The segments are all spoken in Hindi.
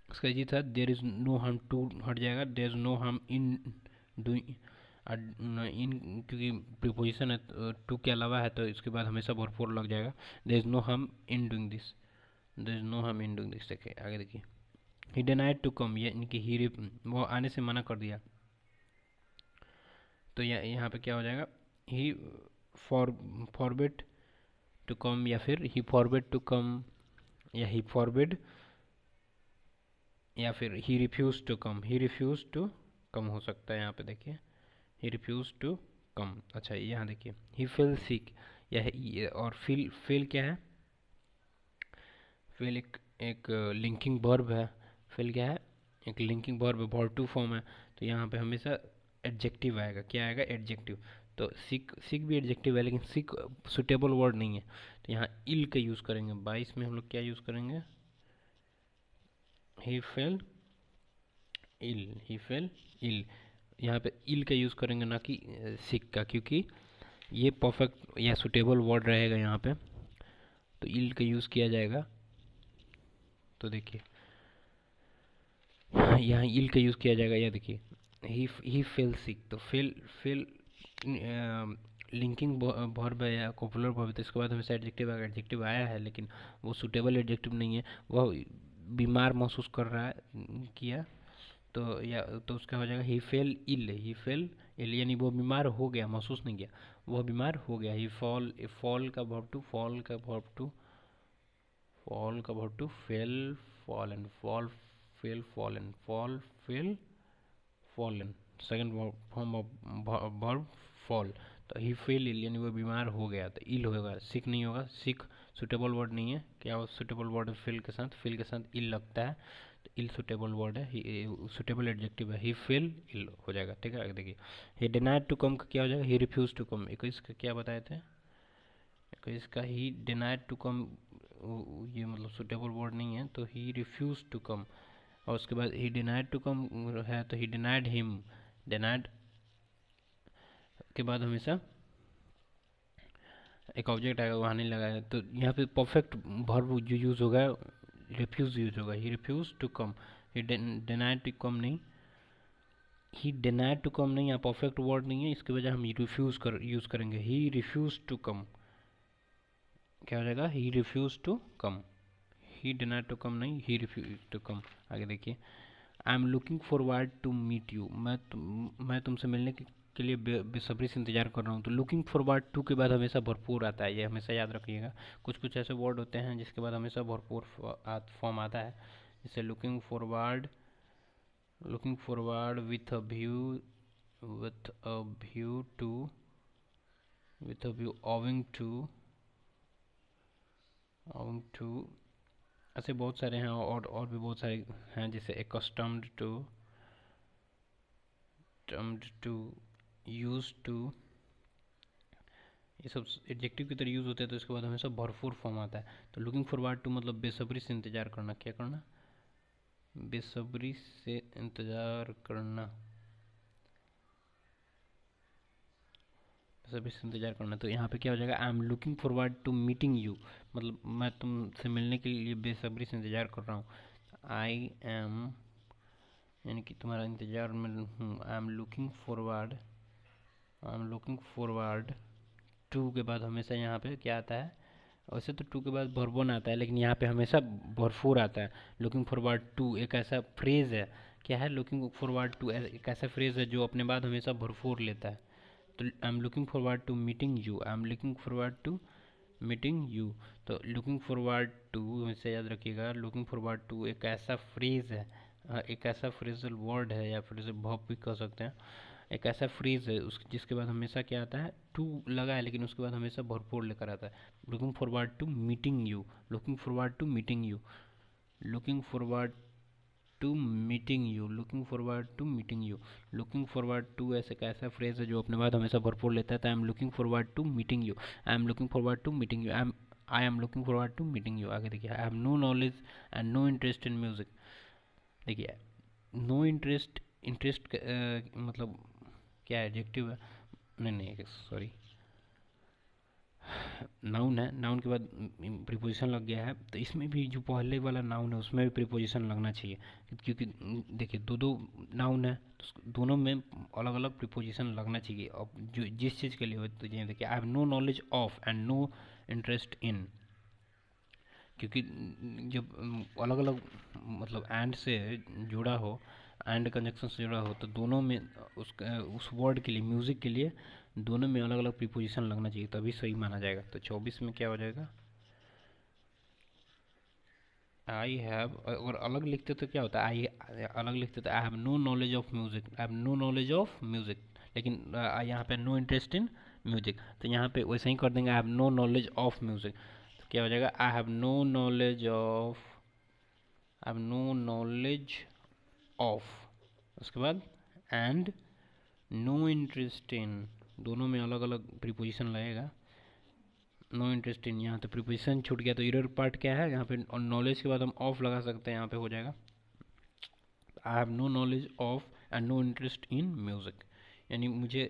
इसका जी था there is no harm to हट जाएगा, there is no harm in doing in, क्योंकि प्रीपोजिशन है टू के अलावा है तो इसके बाद हमेशा भरपूर लग जाएगा। There is no harm in doing this, there is no harm in doing this. देखिए आगे देखिए, ही डिनाइड टू कम, ये इनकी ही वो आने से मना कर दिया, तो यहाँ पे क्या हो जाएगा, ही फॉर फॉरबिड टू कम, या फिर ही फॉरबिड टू कम, या ही फॉरबिड, या फिर he refuse to come, he refuse to come हो सकता है यहाँ पे देखिए, ही रिफ्यूज टू कम। अच्छा यहाँ देखिए, ही फील सिक, और फील क्या है, फील एक लिंकिंग वर्ब है, फील क्या है, एक लिंकिंग वर्ब है, वर्ब टू फॉर्म है, तो यहाँ पे हमेशा एडजेक्टिव आएगा, क्या आएगा, एडजेक्टिव। तो सिक सिक भी एडजेक्टिव है लेकिन सिक सुटेबल वर्ड नहीं है, तो यहाँ इल का यूज़ करेंगे। 22 में हम लोग क्या यूज़ करेंगे, he fail ill, he fail इल, यहाँ पे इल का यूज़ करेंगे ना कि सिक का, क्योंकि ये परफेक्ट या सुटेबल वर्ड रहेगा यहाँ पे, तो इल का यूज़ किया जाएगा। तो देखिए यहाँ इल का यूज़ किया जाएगा, या देखिए ही फेल सिक, तो फेल फेल लिंकिंग वर्ब है या कॉपुलर वर्ब है, तो इसके बाद हमेशा एडजेक्टिव आएगा, एडजेक्टिव आया है लेकिन वो सुटेबल एडजेक्टिव नहीं है, वह बीमार महसूस कर रहा है, किया, तो या तो उसका हो जाएगा ही फेल इल, ही फेल इल, यानी वो बीमार हो गया, महसूस नहीं किया, वह बीमार हो गया। ही फॉल, फॉल का वर्ब टू, फॉल का वर्ब टू, फॉल का verb two fell, fallen, fall fell fallen, fall fell fallen, second form of verb fall. तो ही फेल इल, यानी वो बीमार हो गया, तो इल होगा, सिक नहीं होगा, सिक सुटेबल वर्ड नहीं है, क्या सुटेबल वर्ड है, फिल के साथ इल लगता है, तो इल सुटेबल वर्ड है, सुटेबल एडजेक्टिव है, ही फेल इल हो जाएगा। ठीक है आगे देखिए, ही डिनाइड टू कम का क्या हो जाएगा, ही रिफ्यूज टू कम। 21 का क्या बताए थे, 21 का ही डिनाइड टू कम, ये मतलब सुटेबल वर्ड नहीं है, तो ही रिफ्यूज टू कम, और उसके बाद ही डिनाइड टू कम है, तो ही डिनाइड हिम, डिनाइड के बाद हमेशा एक ऑब्जेक्ट आएगा, वहाँ नहीं लगा है, तो यहाँ पे परफेक्ट वर्ब जो यूज़ होगा, रिफ्यूज़ यूज़ होगा, he refuse to come, he denied to come नहीं, ही डिनाइड टू कम नहीं, यहाँ परफेक्ट वर्ड नहीं है, इसकी वजह हम रिफ्यूज़ यूज़ करेंगे, ही रिफ्यूज़ टू कम, क्या हो जाएगा, he refuse to come, he denied to come नहीं, ही रिफ्यूज़ टू कम। आगे देखिए, I am looking forward to meet you, मैं तुमसे मिलने के लिए बेसब्री से इंतजार कर रहा हूँ। तो लुकिंग फॉरवर्ड टू के बाद हमेशा भरपूर आता है, ये हमेशा याद रखिएगा। कुछ कुछ ऐसे वर्ड होते हैं जिसके बाद हमेशा भरपूर फॉर्म आता है, जैसे looking forward with a view to, with a view owing to, ऐसे बहुत सारे हैं, और भी बहुत सारे हैं, जैसे accustomed to, यूज टू, ये सब एडजेक्टिव की तरह यूज़ होते हैं, तो इसके बाद हमेशा भरपूर फॉर्म आता है। तो लुकिंग फॉरवर्ड टू मतलब बेसब्री से इंतजार करना, क्या करना, बेसब्री से इंतजार करना, बेसब्री से इंतजार करना। तो यहाँ पे क्या हो जाएगा, I am looking forward to meeting you, मतलब मैं तुमसे मिलने के लिए बेसब्री से इंतजार कर रहा हूँ। आई एम, यानी कि तुम्हारा इंतजार में हूँ, I am looking forward to के बाद हमेशा यहाँ पे क्या आता है, वैसे तो टू के बाद वर्बोन आता है, लेकिन यहाँ पे हमेशा भरपूर आता है। लुकिंग फॉरवर्ड टू एक ऐसा फ्रेज है, क्या है, लुकिंग फॉरवर्ड टू एक ऐसा फ्रेज है जो अपने बाद हमेशा भरपूर लेता है। तो I am looking forward to meeting you, I am looking forward to meeting you. तो लुकिंग फॉरवर्ड टू हमेशा याद रखिएगा, लुकिंग फॉरवर्ड टू एक ऐसा फ्रेज है, एक ऐसा फ्रेजल वर्ड है, या फ्रेजल वर्ब भी कह सकते हैं, एक ऐसा फ्रेज है उस जिसके बाद हमेशा क्या आता है, टू लगा है लेकिन उसके बाद हमेशा भरपूर लेकर आता है। Looking forward to meeting you, looking forward to meeting you, looking forward to meeting you, looking forward to meeting you, looking forward to ऐसे का ऐसा फ्रेज है जो अपने बाद हमेशा भरपूर लेता है। I am looking forward to meeting you, I am looking forward to meeting you, I am looking forward to meeting you. आगे देखिए, I have no knowledge and no interest in music. देखिए नो इंटरेस्ट, इंटरेस्ट मतलब क्या एडजेक्टिव है, नहीं नहीं सॉरी, नाउन है, नाउन के बाद प्रीपोजिशन लग गया है, तो इसमें भी जो पहले वाला नाउन है उसमें भी प्रीपोजिशन लगना चाहिए, क्योंकि देखिए दो दो नाउन है तो दोनों में अलग अलग प्रीपोजिशन लगना चाहिए। अब जो जिस चीज़ के लिए हो, तो जैसे देखिए I have no knowledge of and no interest in, क्योंकि जब अलग अलग मतलब एंड से जुड़ा हो, एंड कंजक्शन से जुड़ा हो, तो दोनों में उस वर्ड के लिए, म्यूज़िक के लिए दोनों में अलग अलग प्रीपोजिशन लगना चाहिए, तभी सही माना जाएगा। तो 24 में क्या हो जाएगा, आई हैव, और अलग लिखते तो क्या होता है, आई अलग लिखते तो I have no knowledge of music, I have no knowledge of music, लेकिन यहाँ पे नो इंटरेस्ट इन म्यूज़िक, तो यहाँ पे वैसे ही कर देंगे, I have no knowledge of music, तो क्या हो जाएगा, I have no knowledge of, I have no knowledge of, उसके बाद एंड नो इंटरेस्ट इन, दोनों में अलग अलग प्रीपोजिशन लगेगा। नो इंटरेस्ट इन, यहाँ तो प्रीपोजिशन छूट गया, तो इरर पार्ट क्या है यहाँ पे, और नॉलेज के बाद हम ऑफ लगा सकते हैं, यहाँ पे हो जाएगा I have no knowledge of and no interest in music, यानी मुझे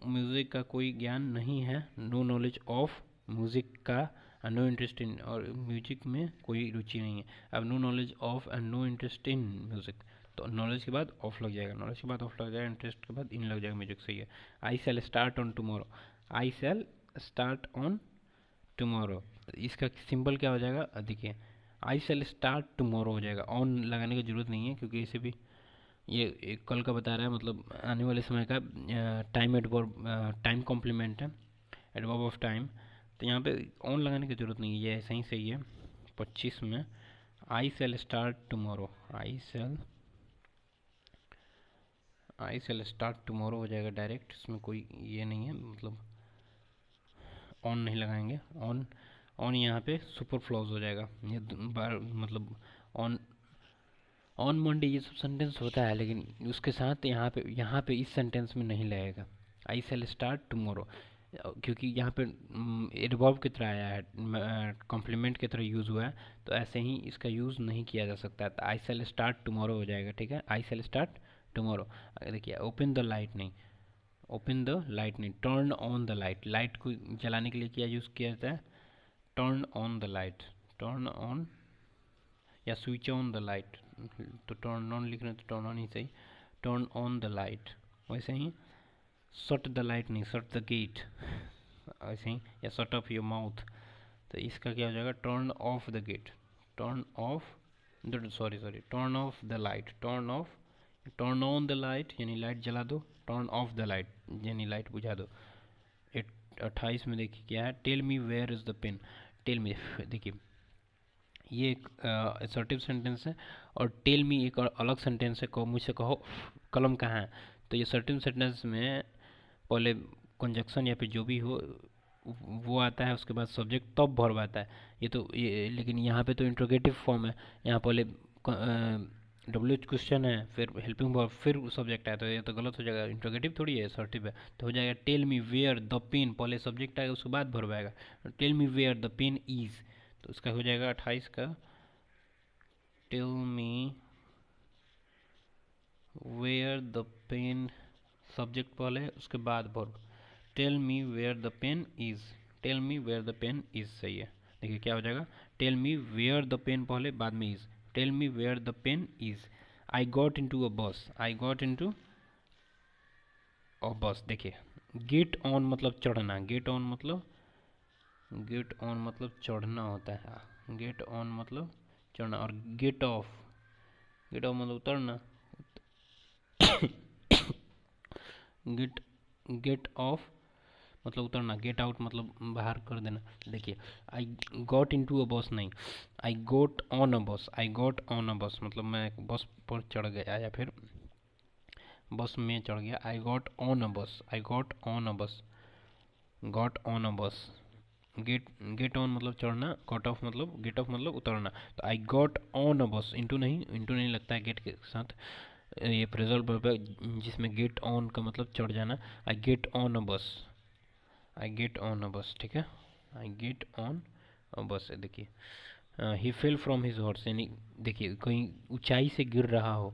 म्यूज़िक का कोई ज्ञान नहीं है, नो नॉलेज ऑफ म्यूज़िक का एंड नो इंटरेस्ट इन, और म्यूजिक में कोई रुचि नहीं है, अब no knowledge of and no interest in music, तो नॉलेज के बाद ऑफ लग जाएगा, नॉलेज के बाद ऑफ लग जाएगा, इंटरेस्ट के बाद इन लग जाएगा, म्यूजिक सही है। I shall start on tomorrow, I shall start on tomorrow, इसका सिंबल क्या हो जाएगा, देखिए आई शैल स्टार्ट टुमारो हो जाएगा, ऑन लगाने की जरूरत नहीं है, क्योंकि इसे भी ये एक कल का बता रहा है, मतलब आने वाले समय का टाइम एडवर्ब, टाइम कॉम्प्लीमेंट है, एडवर्ब ऑफ टाइम, तो यहाँ पे ऑन लगाने की जरूरत नहीं है, ये ऐसा ही सही है। 25 में आई shall start tomorrow, I shall start tomorrow हो जाएगा डायरेक्ट, इसमें कोई ये नहीं है, मतलब ऑन नहीं लगाएंगे, ऑन ऑन यहाँ पे सुपर फ्लॉज हो जाएगा, ये बार मतलब ऑन ऑन मंडे ये सब सेंटेंस होता है, लेकिन उसके साथ यहाँ पे इस सेंटेंस में नहीं लगेगा, आई शैल स्टार्ट टुमारो, क्योंकि यहाँ पे एडवर्ब की तरह आया है, कॉम्प्लीमेंट की तरह यूज़ हुआ है, तो ऐसे ही इसका यूज़ नहीं किया जा सकता, तो आई शैल स्टार्ट टुमारो हो जाएगा, ठीक है, आई शैल स्टार्ट टुमारो। देखिए ओपन द लाइट नहीं, ओपन द लाइट नहीं, turn on the light, light को जलाने के लिए क्या यूज़ किया जाता है, turn on the light, turn on या स्विच ऑन द लाइट, तो टर्न ऑन लिख रहे हैं तो टर्न ऑन ही सही, टर्न ऑन द लाइट, वैसे ही शट द लाइट नहीं, शट द गेट, ऐसे ही, या शट ऑफ योर माउथ, तो इसका क्या हो जाएगा, turn off the gate, turn off, sorry turn off the light, turn off, turn on the light यानी लाइट जला दो, टर्न ऑफ द लाइट यानी लाइट बुझा दो। 28 में देखिए क्या है, tell me where is the pen, tell me, देखिए ये एक असर्टिव सेंटेंस है, और टेल मी एक और अलग सेंटेंस है, मुझसे कहो कलम कहाँ है, तो ये असर्टिव सेंटेंस में पहले कंजक्शन या फिर जो भी हो वो आता है, उसके बाद सब्जेक्ट तब वर्ब आता है, ये लेकिन यहाँ पे तो इंट्रोगेटिव फॉर्म है, यहाँ पहले डब्ल्यू क्वेश्चन है, फिर हेल्पिंग वर्ब, फिर सब्जेक्ट आया, तो ये तो गलत हो जाएगा, इंट्रोगेटिव थोड़ी है, असर्टिव है, तो हो जाएगा tell me where the pen, पहले सब्जेक्ट आएगा उसके बाद वर्ब आएगा, tell me where the pen is, तो उसका हो जाएगा 28 का, tell me where the pen, subject पहले उसके बाद verb, tell me where the pen is, tell me where the pen is सही है। देखिए क्या हो जाएगा, tell me where the pen पहले बाद में is, tell me where the pen is, I got into a bus, I got into a बस, देखिए गेट ऑन मतलब चढ़ना, गेट ऑन मतलब चढ़ना होता है, गेट ऑन मतलब चढ़ना, और गेट ऑफ मतलब उतरना, गेट गेट ऑफ मतलब उतरना, गेट आउट मतलब बाहर कर देना। देखिए आई गॉट इन टू अ बस नहीं, I got on a bus, I got on a बस मतलब मैं एक बस पर चढ़ गया या फिर बस में चढ़ गया, I got on a bus, I got on a बस, गॉट ऑन अ बस, गेट ऑन मतलब चढ़ना, गेट ऑफ मतलब उतरना, तो आई गॉट ऑन अ बस, इंटू नहीं लगता है गेट के साथ, ये फ्रेजल वर्ब है जिसमें गेट ऑन का मतलब चढ़ जाना, I get on a bus, I get on a बस, ठीक है, आई गेट ऑन अ बस। देखिए ही फेल फ्रॉम हिज हॉर्स, यानी देखिए कहीं ऊंचाई से गिर रहा हो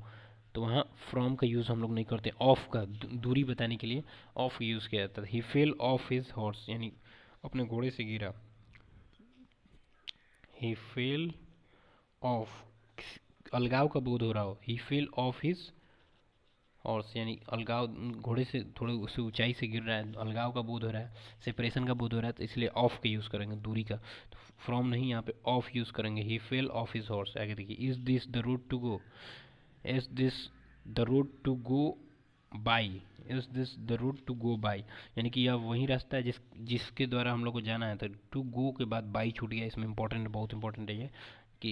तो वहाँ फ्रॉम का यूज़ हम लोग नहीं करते, ऑफ का दूरी बताने के लिए ऑफ यूज़ किया जाता है, ही फेल ऑफ हिज हॉर्स यानी अपने घोड़े से गिरा। ही फेल ऑफ, अलगाव का बोध हो रहा हो। ही फेल ऑफ हिज हॉर्स, यानी अलगाव, घोड़े से थोड़े उससे ऊंचाई से गिर रहा है, अलगाव का बोध हो रहा है, सेपरेशन का बोध हो रहा है, तो इसलिए ऑफ का यूज़ करेंगे, दूरी का। तो फ्रॉम नहीं, यहाँ पे ऑफ यूज़ करेंगे। He fell off his horse. आगे देखिए, is this the road to go, is this the road to go by, is this the road to go by, यानी कि यह वही रास्ता है जिसके द्वारा हम लोग को जाना है। तो टू गो के बाद बाई छूट गया, इसमें इंपॉर्टेंट, बहुत इंपॉर्टेंट है ये कि,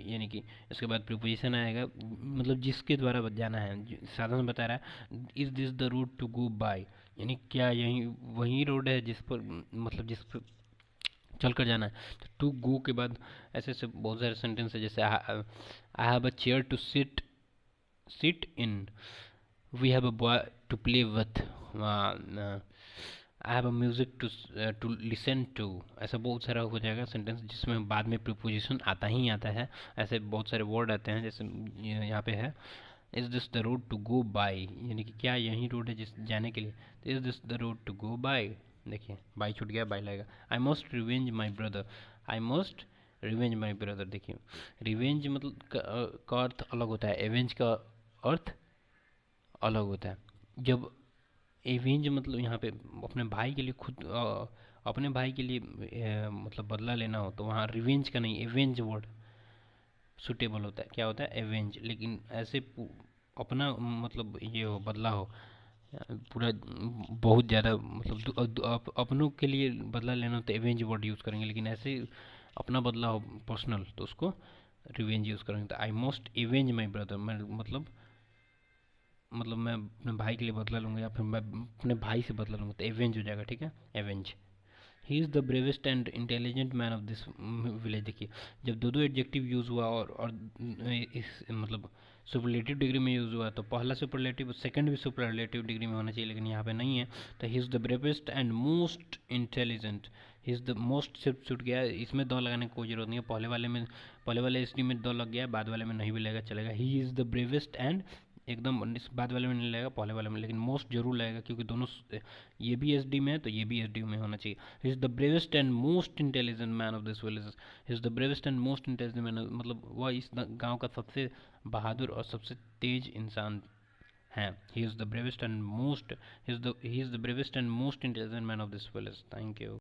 यानी कि इसके बाद प्रीपोजिशन आएगा, मतलब जिसके द्वारा जाना है, साधन बता रहा है। Is this the road to go by, यानी क्या यही वही रोड है जिस पर, मतलब जिस पर चल कर जाना है। तो टू गो के बाद ऐसे ऐसे बहुत सारे सेंटेंस है, जैसे I have a chair to sit sit in, we have a boy to play with, I have a music to listen to. ऐसा बहुत सारा हो जाएगा सेंटेंस जिसमें बाद में प्रीपोजिशन आता ही आता है। ऐसे बहुत सारे वर्ड आते हैं, जैसे यहाँ पे है, is this the road to go by, यानी कि क्या यही रोड है जिस जाने के लिए। तो is this the road to go by, देखिए बाई छूट गया, बाई लगेगा। I must revenge my brother, I must revenge my brother. देखिए, रिवेंज मतलब का अर्थ अलग होता है, एवेंज का अर्थ अलग होता है। जब एवेंज मतलब यहाँ पे अपने भाई के लिए खुद अपने भाई के लिए मतलब बदला लेना हो, तो वहाँ रिवेंज का नहीं, एवेंज वर्ड सुटेबल होता है। क्या होता है? एवेंज। लेकिन ऐसे अपना मतलब ये हो, बदला हो पूरा, बहुत ज़्यादा मतलब अपनों के लिए बदला लेना हो तो एवेंज वर्ड यूज़ करेंगे, लेकिन ऐसे अपना बदला हो पर्सनल तो उसको रिवेंज यूज़ करेंगे। तो I must avenge my brother, मैं मतलब मैं अपने भाई के लिए बदला लूँगा, या फिर मैं अपने भाई से बदला लूँगा, तो एवेंज हो जाएगा, ठीक है, avenge. He is the bravest and intelligent man of this village. देखिए, जब दो दो एडजेक्टिव यूज़ हुआ और इस मतलब सुपरलेटिव डिग्री में यूज़ हुआ, तो पहला सुपरलेटिव सेकंड भी सुपरलेटिव डिग्री में होना चाहिए, लेकिन यहाँ पे नहीं है। तो he is the bravest and most intelligent, he is the most सिर्फ छूट गया, इसमें दो लगाने की कोई जरूरत नहीं है। पहले वाले एस डी में दो लग गया, बाद वाले में नहीं भी लगेगा, चलेगा। He is the bravest and, एकदम इस बाद वाले में नहीं लगेगा, पहले वाले में, लेकिन मोस्ट जरूर लगेगा, क्योंकि दोनों ये भी एस डी में है तो ये भी एस डी में होना चाहिए। He is the bravest and most intelligent man of this village, he is the bravest and most intelligent man, मतलब वह इस गांव का सबसे बहादुर और सबसे तेज इंसान है। He is the bravest and most, he is the bravest and most intelligent man of this village. Thank you.